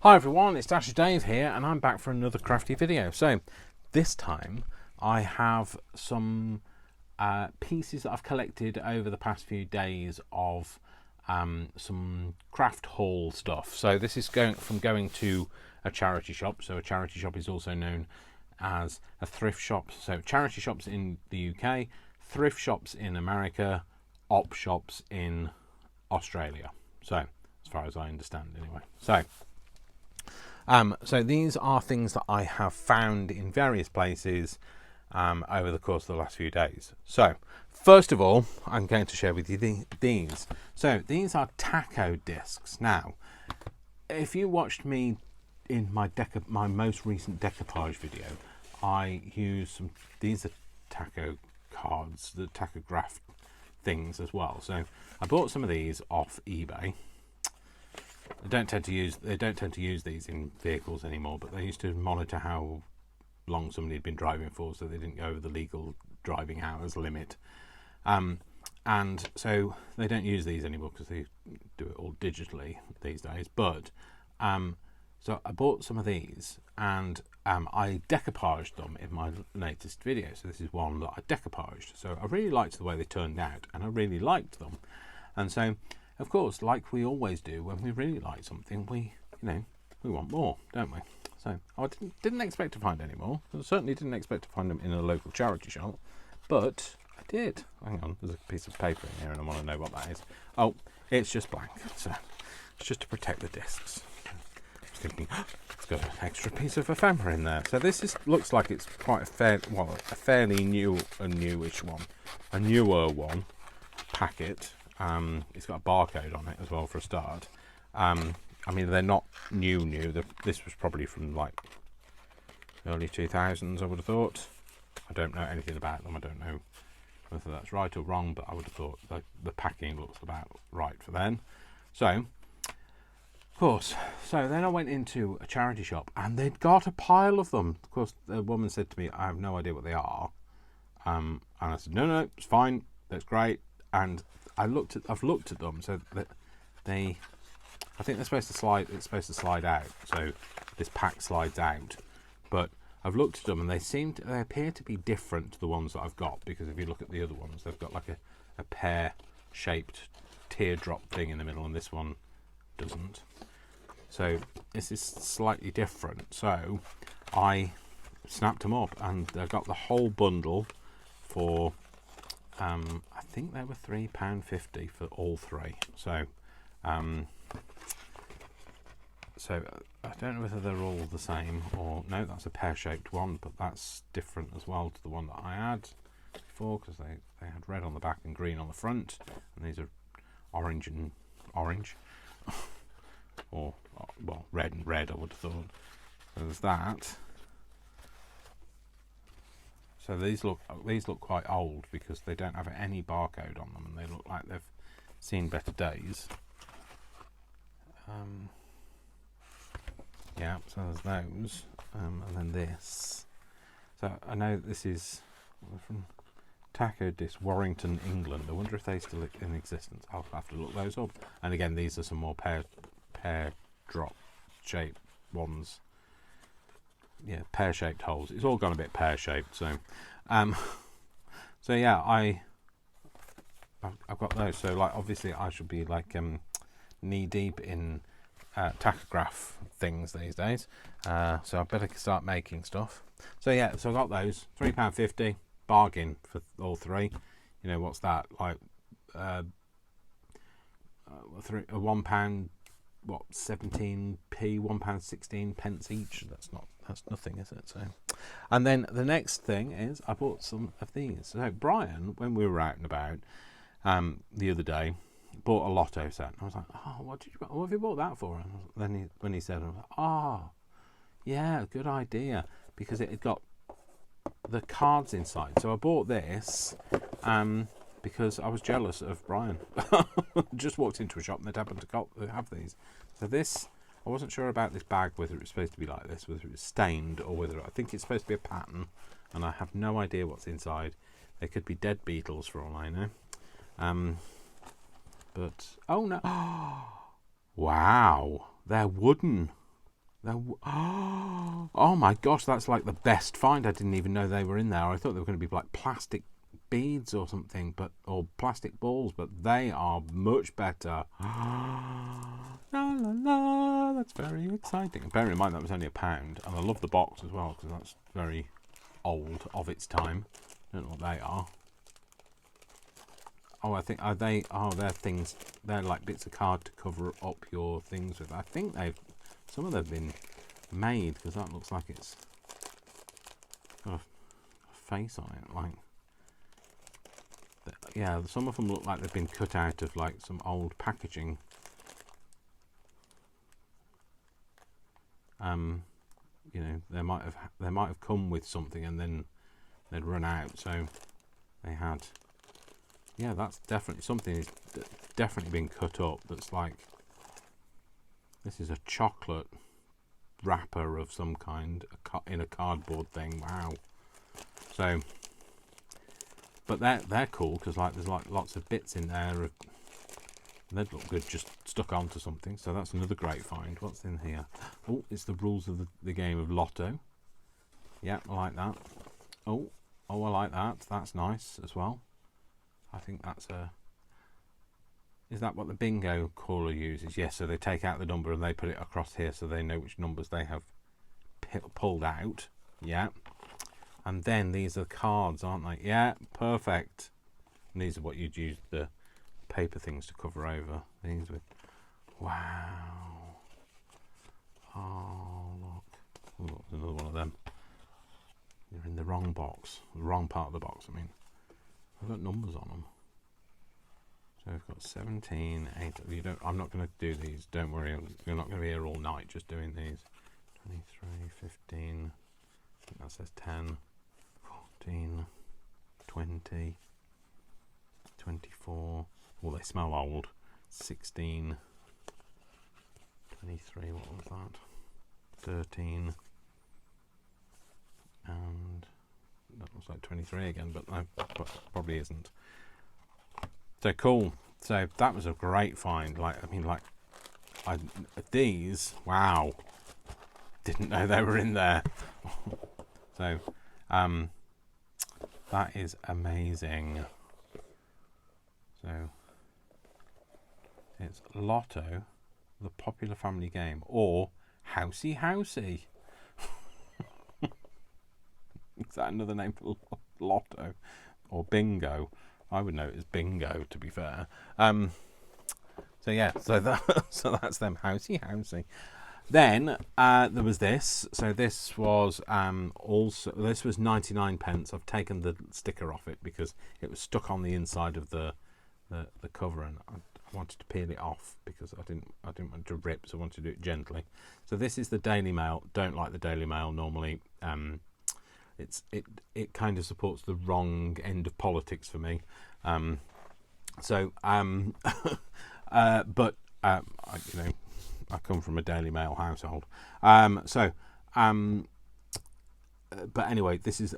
Hi everyone, it's Dasher Dave here and I'm back for another crafty video. So this time I have some pieces that I've collected over the past few days of some craft haul stuff. So this is going to a charity shop. So a charity shop is also known as a thrift shop. So charity shops in the UK, thrift shops in America, op shops in Australia. So as far as I understand anyway. So these are things that I have found in various places over the course of the last few days. So first of all, I'm going to share with you these. So these are taco discs. Now, if you watched me in my most recent decoupage video, I used some. These are taco cards, the tachograph things as well. So I bought some of these off eBay. They don't tend to use these in vehicles anymore, but they used to monitor how long somebody had been driving for, so they didn't go over the legal driving hours limit. And so they don't use these anymore because they do it all digitally these days. But so I bought some of these and I decoupaged them in my latest video. So this is one that I decoupaged. So I really liked the way they turned out, and I really liked them. And so, of course, like we always do when we really like something, we want more, don't we? So I didn't expect to find any more. I certainly didn't expect to find them in a local charity shop, but I did. Hang on, there's a piece of paper in here and I want to know what that is. Oh, it's just blank. So it's just to protect the discs. I was thinking, it's got an extra piece of ephemera in there. So this looks like it's quite a fairly newish one, a newer one packet. It's got a barcode on it as well for a start. I mean, they're not new. This was probably from like early 2000s, I would have thought. I don't know anything about them. I don't know whether that's right or wrong, but I would have thought the packing looks about right for then. So, of course, then I went into a charity shop and they'd got a pile of them. Of course, the woman said to me, I have no idea what they are. And I said, no, it's fine. That's great. And I've looked at them, so that I think they're supposed to slide. It's supposed to slide out, so this pack slides out. But I've looked at them, and they appear to be different to the ones that I've got, because if you look at the other ones, they've got like a pear-shaped teardrop thing in the middle, and this one doesn't. So this is slightly different. So I snapped them up, and I got the whole bundle for. I think they were £3.50 for all three. So, so I don't know whether they're all the same or no. That's a pear-shaped one, but that's different as well to the one that I had before, because they had red on the back and green on the front, and these are orange and orange, or well, red and red. I would have thought. So there's that. So these look quite old because they don't have any barcode on them, and they look like they've seen better days. Yeah, so there's those, and then this. So I know this is from Taco Disc, Warrington, England. I wonder if they still in existence. I'll have to look those up. And again, these are some more pear drop shaped ones. Yeah, pear-shaped holes. It's all gone a bit pear-shaped. So, so yeah, I've got those. So like, obviously, I should be like knee deep in tachograph things these days. So I better start making stuff. So yeah, so I got those. £3.50 bargain for all three. You know what's that like? £1. What, 17p, £1.16 each. That's nothing, is it? So, and then the next thing is I bought some of these. So Brian, when we were out and about the other day, bought a lotto set. And I was like, oh, what have you bought that for? And then when he said, I was like, oh, yeah, good idea, because it had got the cards inside. So I bought this because I was jealous of Brian. Just walked into a shop and they'd happened to have these. So this, I wasn't sure about this bag, whether it was supposed to be like this, whether it was stained, or whether I think it's supposed to be a pattern, and I have no idea what's inside. They could be dead beetles for all I know. But oh no! Wow, they're wooden. Oh my gosh, that's like the best find. I didn't even know they were in there. I thought they were going to be like plastic beads or something, or plastic balls, but they are much better. La la la, that's very exciting. Bearing in mind that was only £1, and I love the box as well because that's very old, of its time. I don't know what they are. Oh, I think they're things. They're like bits of card to cover up your things with. I think some of them have been made, because that looks like it's got a face on it. Like, yeah, some of them look like they've been cut out of like some old packaging. You know, they might have come with something and then they'd run out, so they had. Yeah, that's definitely something. Is definitely been cut up. That's like, this is a chocolate wrapper of some kind in a cardboard thing. Wow. So, but they're cool because like there's like lots of bits in there. They'd look good just stuck onto something. So that's another great find. What's in here? Oh, it's the rules of the game of Lotto. Yeah, I like that. Oh, I like that. That's nice as well. I think that's a. Is that what the bingo caller uses? Yes. So they take out the number and they put it across here, so they know which numbers they have pulled out. Yeah. And then these are cards, aren't they? Yeah, perfect. And these are what you'd use the paper things to cover over these with. Wow. Oh, look. Oh, look, there's another one of them. You're in the wrong box. The wrong part of the box, I mean. I've got numbers on them. So we've got 17, 8. I'm not going to do these. Don't worry. You're not going to be here all night just doing these. 23, 15. I think that says 10. 14, 20, 24. Oh, they smell old. 16, 23. What was that? 13. And that looks like 23 again, but probably isn't. So cool. So that was a great find. These, wow, didn't know they were in there. So that is amazing. So it's Lotto, the popular family game, or Housey Housey. Is that another name for Lotto? Or Bingo? I would know it as Bingo, to be fair. So yeah, so that's them. Housey. Then there was this. So this was this was 99p. I've taken the sticker off it because it was stuck on the inside of the cover, and I wanted to peel it off because I didn't want to rip, so I wanted to do it gently. So this is the Daily Mail. Don't like the Daily Mail normally. It kind of supports the wrong end of politics for me. But I come from a Daily Mail household. But anyway, this is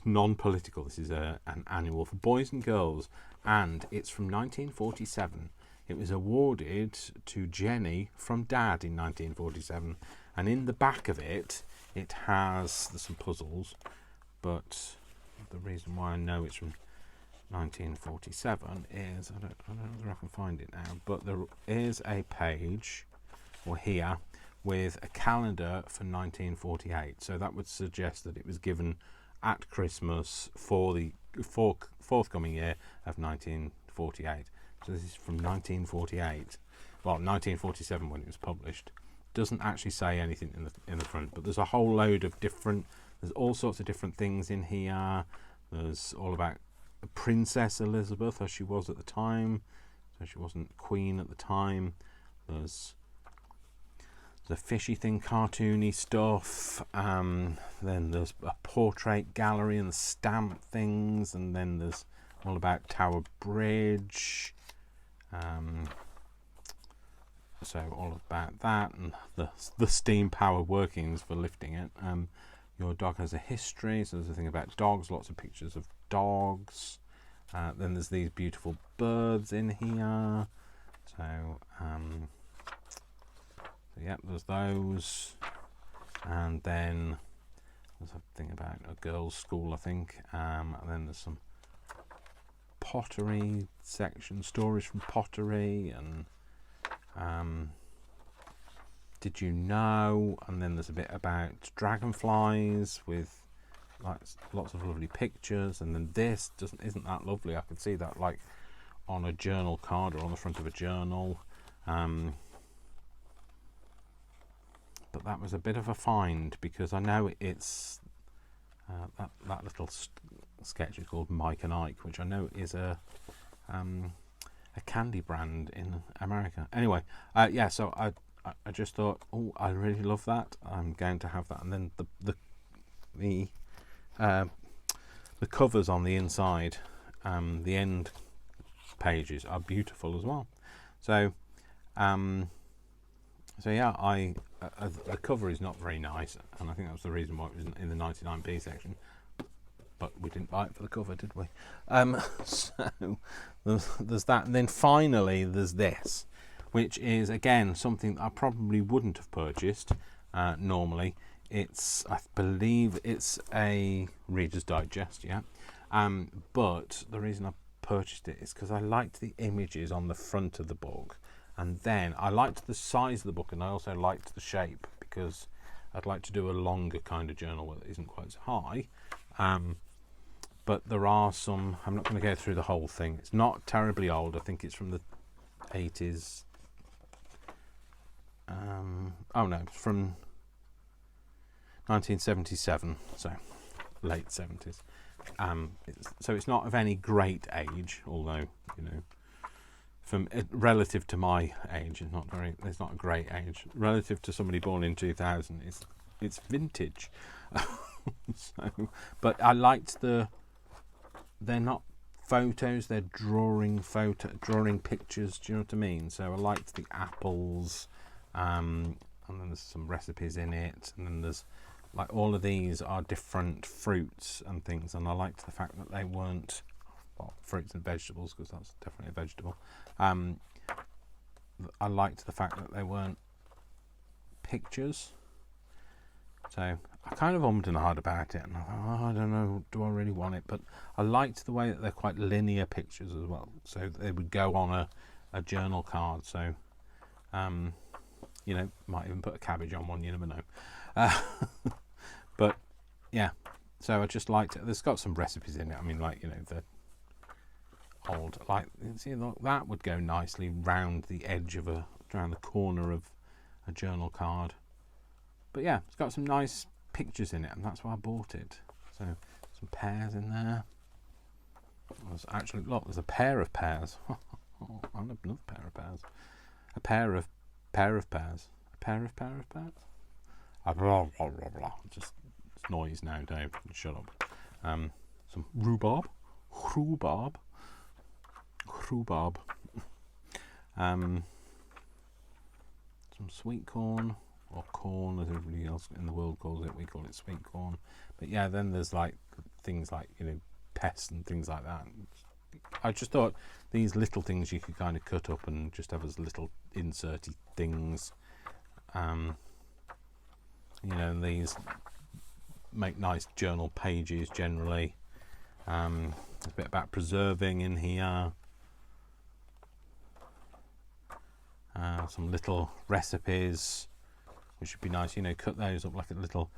non-political. This is an annual for boys and girls, and it's from 1947. It was awarded to Jenny from Dad in 1947, and in the back of it, it has some puzzles. But the reason why I know it's from 1947 is I don't know whether I can find it now, but there is a page, or here, with a calendar for 1948. So that would suggest that it was given at Christmas for the forthcoming year of 1948. So this is from 1948. Well, 1947 when it was published. Doesn't actually say anything in the front, but there's a whole load of different. There's all sorts of different things in here. There's all about Princess Elizabeth, as she was at the time. So she wasn't queen at the time. There's the fishy thing, cartoony stuff. Then there's a portrait gallery and the stamp things, and then there's all about Tower Bridge. So all about that, and the steam power workings for lifting it. Your dog has a history, so there's a thing about dogs, lots of pictures of dogs. Then there's these beautiful birds in here. So yeah, there's those. and then there's a thing about a girls' school, I think, and then there's some pottery section, stories from pottery, and did you know? And then there's a bit about dragonflies with like lots of lovely pictures, and then this isn't that lovely. I could see that like on a journal card or on the front of a journal, but that was a bit of a find, because I know it's that little sketch is called Mike and Ike, which I know is a candy brand in America. Anyway, yeah, so I just thought, oh, I really love that. I'm going to have that. And then the covers on the inside, the end pages are beautiful as well. So yeah, the cover is not very nice, and I think that was the reason why it was in the 99p section. But we didn't buy it for the cover, did we? So there's that, and then finally there's this, which is again something that I probably wouldn't have purchased normally. I believe it's a Reader's Digest, yeah. But the reason I purchased it is because I liked the images on the front of the book, and then I liked the size of the book, and I also liked the shape, because I'd like to do a longer kind of journal that isn't quite so high. But there are some, I'm not going to go through the whole thing. It's not terribly old. I think it's from the 80s. Oh no, it's from 1977, so late 70s. So it's not of any great age, although, you know, relative to my age, it's not a great age. Relative to somebody born in 2000, it's vintage. So, but I liked they're not photos, they're drawing pictures, do you know what I mean? So I liked the apples, and then there's some recipes in it, and then there's like all of these are different fruits and things, and I liked the fact that they weren't, well, fruits and vegetables, because that's definitely a vegetable. I liked the fact that they weren't pictures. So I kind of ummed and ahed about it, and I thought, I don't know, do I really want it? But I liked the way that they're quite linear pictures as well, so they would go on a journal card. So, you know, might even put a cabbage on one, you never know. But yeah, so I just liked it. There's got some recipes in it. I mean, like, you know, the old, like, see, that would go nicely round the edge of around the corner of a journal card. But yeah, it's got some nice pictures in it, and that's why I bought it. So some pears in there. There's actually, look, there's a pair of pears. Oh, another pair of pears. A pair of pears. A pair of pears. Blah, blah, blah, blah. Just it's noise now, Dave. Shut up. Some rhubarb. Some sweet corn, or corn as everybody else in the world calls it. We call it sweet corn. But yeah, then there's like things like, you know, pests and things like that. I just thought these little things you could kind of cut up and just have as little inserty things. You know, these make nice journal pages generally. There's a bit about preserving in here. Some little recipes, which would be nice, you know, cut those up like a little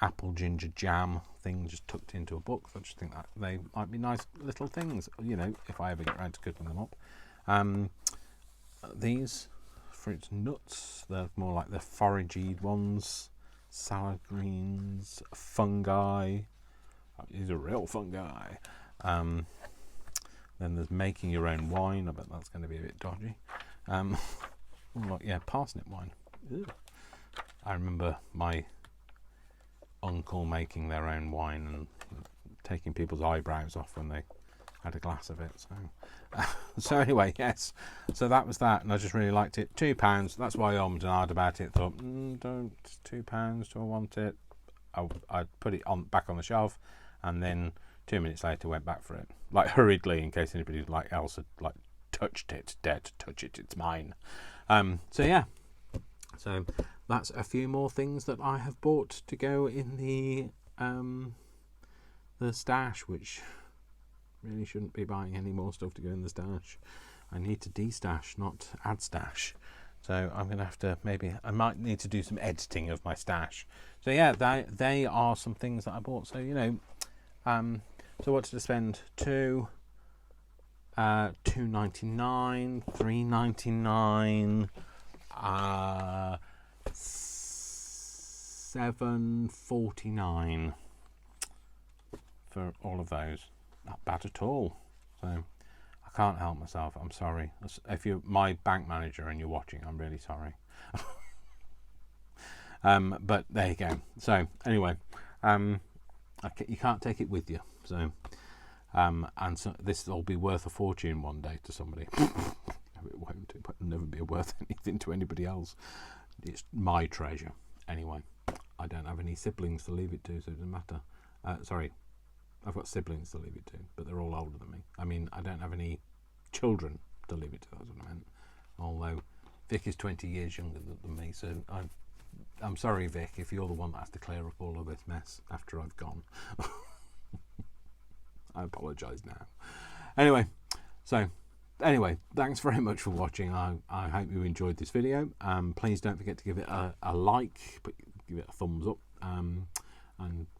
apple ginger jam thing just tucked into a book. So I just think that they might be nice little things, you know, if I ever get around to cooking them up. These fruits and nuts, they're more like the foragey ones. Salad greens, fungi. These are real fungi. Then there's making your own wine. I bet that's going to be a bit dodgy. Yeah, parsnip wine. Ew. I remember my uncle making their own wine and taking people's eyebrows off when they had a glass of it. So anyway, yes. So that was that, and I just really liked it. £2. That's why I ummed and ahed about it. Thought, don't, £2. Do I want it? I put it back on the shelf, and then 2 minutes later went back for it, like hurriedly, in case anybody else had touched it, dared to touch it. It's mine. So yeah. So that's a few more things that I have bought to go in the stash, which really shouldn't be buying any more stuff to go in the stash. I need to de-stash, not add stash. So I'm going to have to, maybe I might need to do some editing of my stash. So yeah, they are some things that I bought. So, you know, so what did I spend? $2.99, $3.99, $7.49 for all of those. Not bad at all. So I can't help myself. I'm sorry. If you're my bank manager and you're watching, I'm really sorry. But there you go. So anyway, you can't take it with you. So and so this will be worth a fortune one day to somebody. No, it won't. It will never be worth anything to anybody else. It's my treasure. Anyway, I don't have any siblings to leave it to, so it doesn't matter. Sorry, I've got siblings to leave it to, but they're all older than me. I mean, I don't have any children to leave it to, that's what I meant. Although Vic is 20 years younger than me, so I'm sorry, Vic, if you're the one that has to clear up all of this mess after I've gone. I apologise now. Anyway, thanks very much for watching. I hope you enjoyed this video. Please don't forget to give it a like, give it a thumbs up, and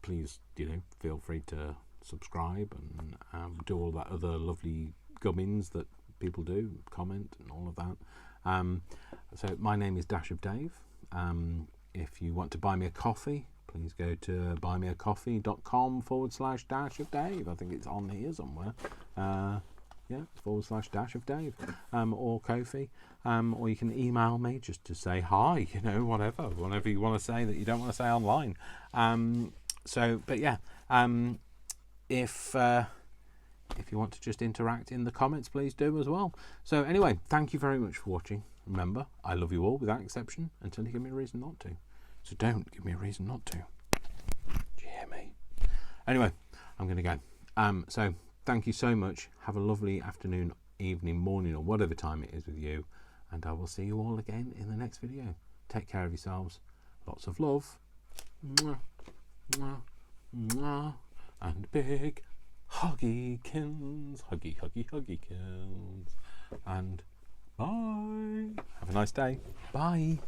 please, you know, feel free to subscribe and do all that other lovely gubbins that people do, comment and all of that. So my name is Dash of Dave. If you want to buy me a coffee, please go to buymeacoffee.com/Dash of Dave. I think it's on here somewhere. Yeah, /Dash of Dave, or Ko-fi, or you can email me just to say hi, you know, whatever you want to say that you don't want to say online. But yeah, if you want to just interact in the comments, please do as well. So anyway, thank you very much for watching. Remember, I love you all without exception until you give me a reason not to. So don't give me a reason not to. Do you hear me? Anyway, I'm going to go. So thank you so much. Have a lovely afternoon, evening, morning, or whatever time it is with you. And I will see you all again in the next video. Take care of yourselves. Lots of love. Mwah, mwah, mwah. And big huggykins. Huggy, huggy, huggykins. And bye. Have a nice day. Bye.